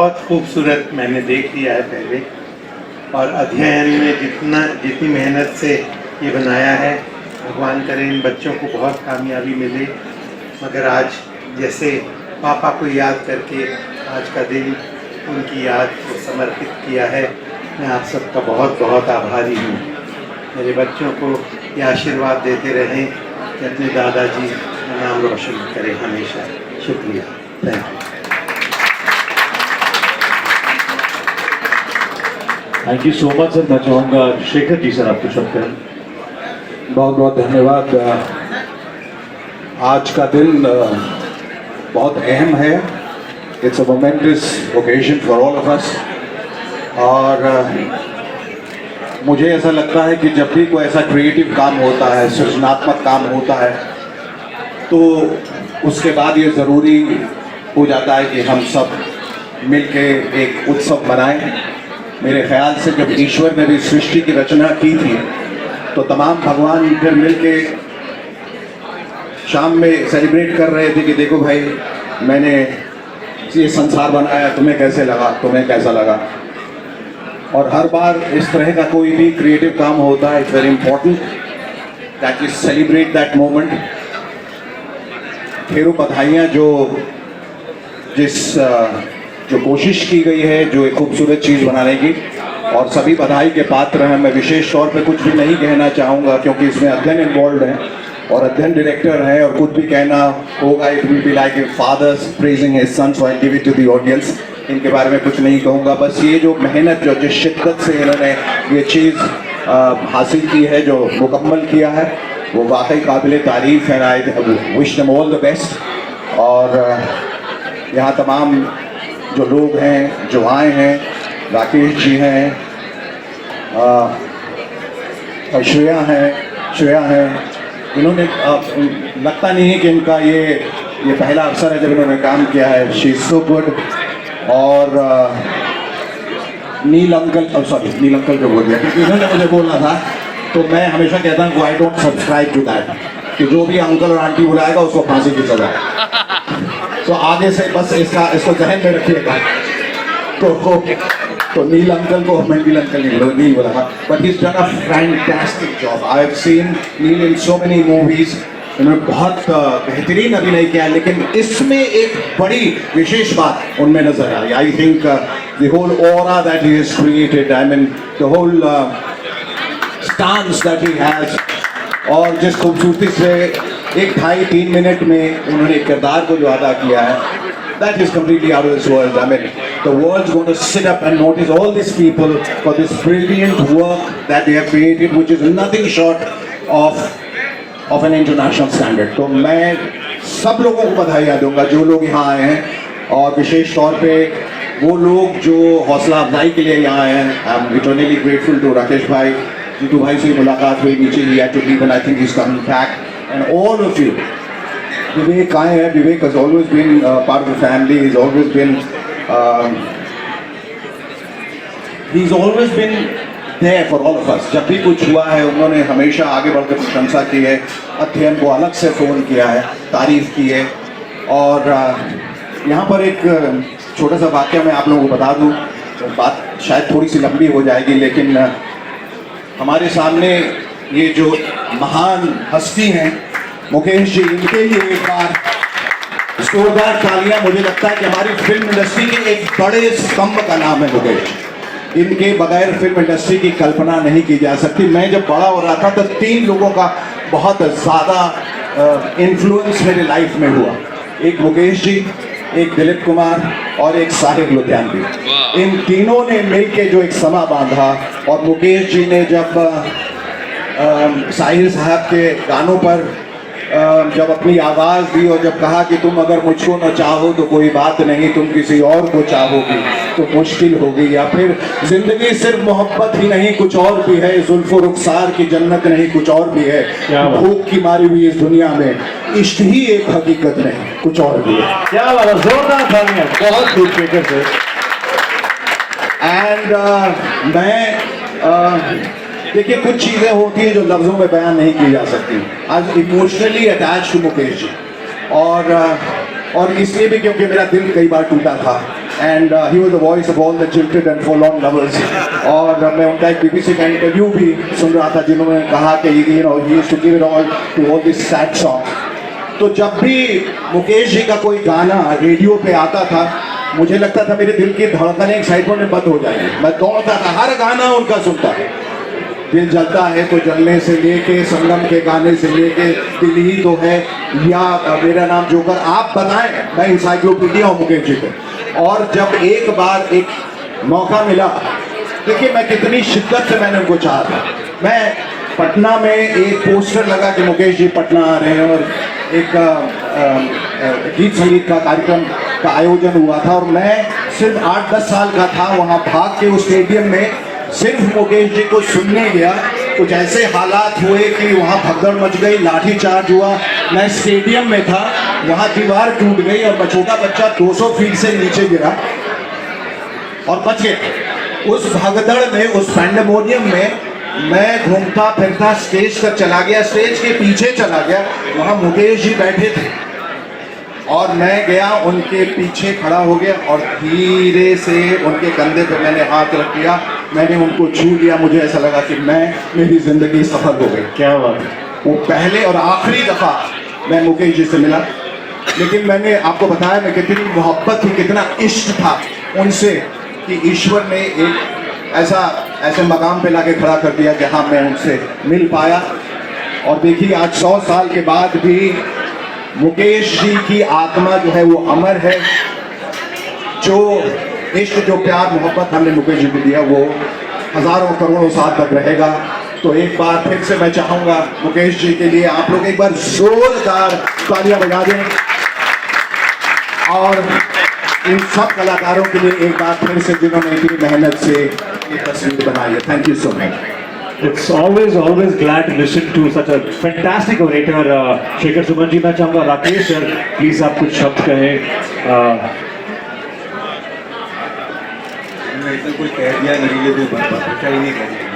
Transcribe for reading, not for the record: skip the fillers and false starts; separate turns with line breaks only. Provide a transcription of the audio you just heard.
बहुत खूबसूरत मैंने देख लिया है पहले, और अध्ययन में जितनी मेहनत से ये बनाया है, भगवान करे इन बच्चों को बहुत कामयाबी मिले। मगर आज जैसे पापा को याद करके आज का दिन उनकी याद को समर्पित किया है, मैं आप सबका बहुत बहुत आभारी हूँ। मेरे बच्चों को ये आशीर्वाद देते रहें कि अपने दादाजी का नाम रोशन करें हमेशा। शुक्रिया, thank you.
Thank you so much sir. मैं चाहूँगा शेखर जी सर आपको शब्द करें।
बहुत बहुत धन्यवाद। आज का दिन बहुत अहम है। It's a moments occasion for all of us. और मुझे ऐसा लगता है कि जब भी कोई ऐसा क्रिएटिव काम होता है, सृजनात्मक काम होता है, तो उसके बाद ये ज़रूरी हो जाता है कि हम सब मिलके एक उत्सव मनाएं। मेरे ख्याल से जब ईश्वर ने भी सृष्टि की रचना की थी, तो तमाम भगवान फिर मिलके शाम में सेलिब्रेट कर रहे थे कि देखो भाई, मैंने ये संसार बनाया, तुम्हें कैसे लगा, तुम्हें कैसा लगा। और हर बार इस तरह का कोई भी क्रिएटिव काम होता है, it's very important that you celebrate that moment. ढेरों बधाइयाँ जो कोशिश की गई है, जो एक खूबसूरत चीज़ बनाने की, और सभी बधाई के पात्र हैं। मैं विशेष तौर पे कुछ भी नहीं कहना चाहूँगा क्योंकि इसमें अध्ययन इन्वॉल्व है और अध्ययन डायरेक्टर है, और कुछ भी कहना होगा it will be like a father's praising his son, so I give it to the audience. इनके बारे में कुछ नहीं कहूँगा। बस ये जो मेहनत, जो जिस शिद्दत से इन्होंने ये चीज़ हासिल की है, जो मुकम्मल किया है, वो वाकई काबिल तारीफ़ है। I wish them all the best. और यहाँ तमाम जो लोग हैं जो आए हैं, राकेश जी हैं, श्रेया हैं, इन्होंने लगता नहीं है कि इनका ये पहला अवसर है जब इन्होंने काम किया है। She is so good. और नील अंकल जो बोल दिया क्योंकि इन्होंने मुझे बोला था, तो मैं हमेशा कहता हूँ I don't subscribe to that कि जो भी अंकल और आंटी बुलाएगा उसको फांसी की सजा है। तो आगे से बस इसको जहन में रखिएगा। तो नील अंकल को मैं नील अंकल नहीं बोला था, but he is done a fantastic job. I have seen Neil in so many movies. उन्होंने बहुत बेहतरीन अभिनय किया, लेकिन इसमें एक बड़ी विशेष बात उनमें नजर आई। I think the whole aura that he has created, I mean the whole stance that he has, और जिस खूबसूरती से 1-2-3 मिनट में उन्होंने किरदार को जो अदा किया है, that is completely out of this world. I mean, the world's going to sit up and notice all these people for this brilliant work that they have created, which is nothing short of an international standard. तो मैं सब लोगों को बधाइयाँ दूंगा जो लोग यहाँ आए हैं, और विशेष तौर पे वो लोग जो हौसला अफजाई के लिए यहाँ आए हैं। I am eternally grateful to Rakesh भाई, जीतू भाई से मुलाकात हुई नीचे, ही had to leave and I think he's coming back, and all of you. Vivek आए हैं। Vivek has always been part of the family. He's always been there for all of us. जब भी कुछ हुआ है, उन्होंने हमेशा आगे बढ़कर प्रशंसा की है, अध्ययन को अलग से फ़ोन किया है, तारीफ़ की है। और यहाँ पर एक छोटा सा वाक़या मैं आप लोगों को बता दूँ। तो बात शायद थोड़ी सी लंबी हो जाएगी, लेकिन हमारे सामने ये जो महान हस्ती हैं मुकेश जी, इनके लिए एक बार जोरदार तालियां। मुझे लगता है कि हमारी फिल्म इंडस्ट्री के एक बड़े स्तंभ का नाम है मुकेश। इनके बगैर फिल्म इंडस्ट्री की कल्पना नहीं की जा सकती। मैं जब बड़ा हो रहा था तो 3 लोगों का बहुत ज़्यादा इन्फ्लुएंस मेरे लाइफ में हुआ। एक मुकेश जी, एक दिलीप कुमार और एक साहिर लुधियानवी। इन तीनों ने मिलके जो एक समा बांधा, और मुकेश जी ने जब साहिर साहब के गानों पर जब अपनी आवाज़ दी और जब कहा कि तुम अगर मुझको न चाहो तो कोई बात नहीं, तुम किसी और को चाहोगी तो मुश्किल होगी, या फिर जिंदगी सिर्फ मोहब्बत ही नहीं कुछ और भी है, जुल्फो रुखसार की जन्नत नहीं कुछ और भी है, भूख की मारी हुई इस दुनिया में इश्क ही एक हकीकत नहीं कुछ और भी है।
क्या बात है, जोरदार तालियां, बहुत खूब स्पीकर से।
एंड मैं देखिए, कुछ चीज़ें होती हैं जो लफ्ज़ों में बयान नहीं की जा सकती। आज emotionally attach to Mukesh ji, और इसलिए भी क्योंकि मेरा दिल कई बार टूटा था and he was the voice of all the jilted and forlorn lovers. और मैं उनका एक बीबीसी का इंटरव्यू भी सुन रहा था जिन्होंने कहा कि he used to give it all to all this sad song. तो जब भी मुकेश जी का कोई गाना रेडियो पे आता था, मुझे लगता था मेरे दिल की धड़कनें एक्साइटमेंट में बंद हो जाएगी। मैं दौड़ता था, हर गाना उनका सुनता। दिल जलता है तो जलने से लेके, संगम के गाने से लेके, दिल ही तो है, या मेरा नाम जोकर, आप बताएं, मैं इंसाइक्लोपीडिया हूँ मुकेश जी पे। और जब एक बार एक मौका मिला, देखिए मैं कितनी शिद्दत से मैंने उनको चाहा था। मैं पटना में एक पोस्टर लगा कि मुकेश जी पटना आ रहे हैं, और एक गीत संगीत का कार्यक्रम का आयोजन हुआ था, और मैं सिर्फ 8-10 साल का था। वहाँ भाग के उस स्टेडियम में सिर्फ मुकेश जी को सुनने गया। कुछ ऐसे हालात हुए कि वहाँ भगदड़ मच गई, लाठीचार्ज हुआ। मैं स्टेडियम में था, वहाँ दीवार टूट गई और मैं छोटा बच्चा 200 फीट से नीचे गिरा और बच गया। उस भगदड़ में, उस पैंडेमोनियम में मैं घूमता फिरता स्टेज तक चला गया, स्टेज के पीछे चला गया, वहाँ मुकेश जी बैठे थे और मैं गया उनके पीछे खड़ा हो गया और धीरे से उनके कंधे पर मैंने हाथ रख दिया। मैंने उनको छू लिया। मुझे ऐसा लगा कि मेरी जिंदगी सफल हो गई।
क्या बात है।
वो पहले और आखिरी दफा मैं मुकेश जी से मिला, लेकिन मैंने आपको बताया मैं कितनी मोहब्बत थी, कितना इश्क था उनसे, कि ईश्वर ने एक ऐसे मकाम पे लाके खड़ा कर दिया जहां मैं उनसे मिल पाया। और देखिए आज 100 साल के बाद भी मुकेश जी की आत्मा जो है वो अमर है। जो इश्क, जो प्यार मोहब्बत हमने मुकेश जी को दिया, वो हजारों करोड़ों साल तक रहेगा। तो एक बार फिर से मैं चाहूँगा मुकेश जी के लिए आप लोग एक बार जोरदार तालियां बजा दें, और इन सब कलाकारों के लिए एक बार फिर से जिन्होंने इतनी मेहनत से ये तस्वीर बनाई है। Thank you so much.
It's always glad to listen to such a fantastic orator, Shekhar Suman ji. मैं चाहूँगा राकेश सर प्लीज आप कुछ शब्द कहें।
मैंने इतना कुछ कह दिया, नहीं तो ही नहीं कह दिया।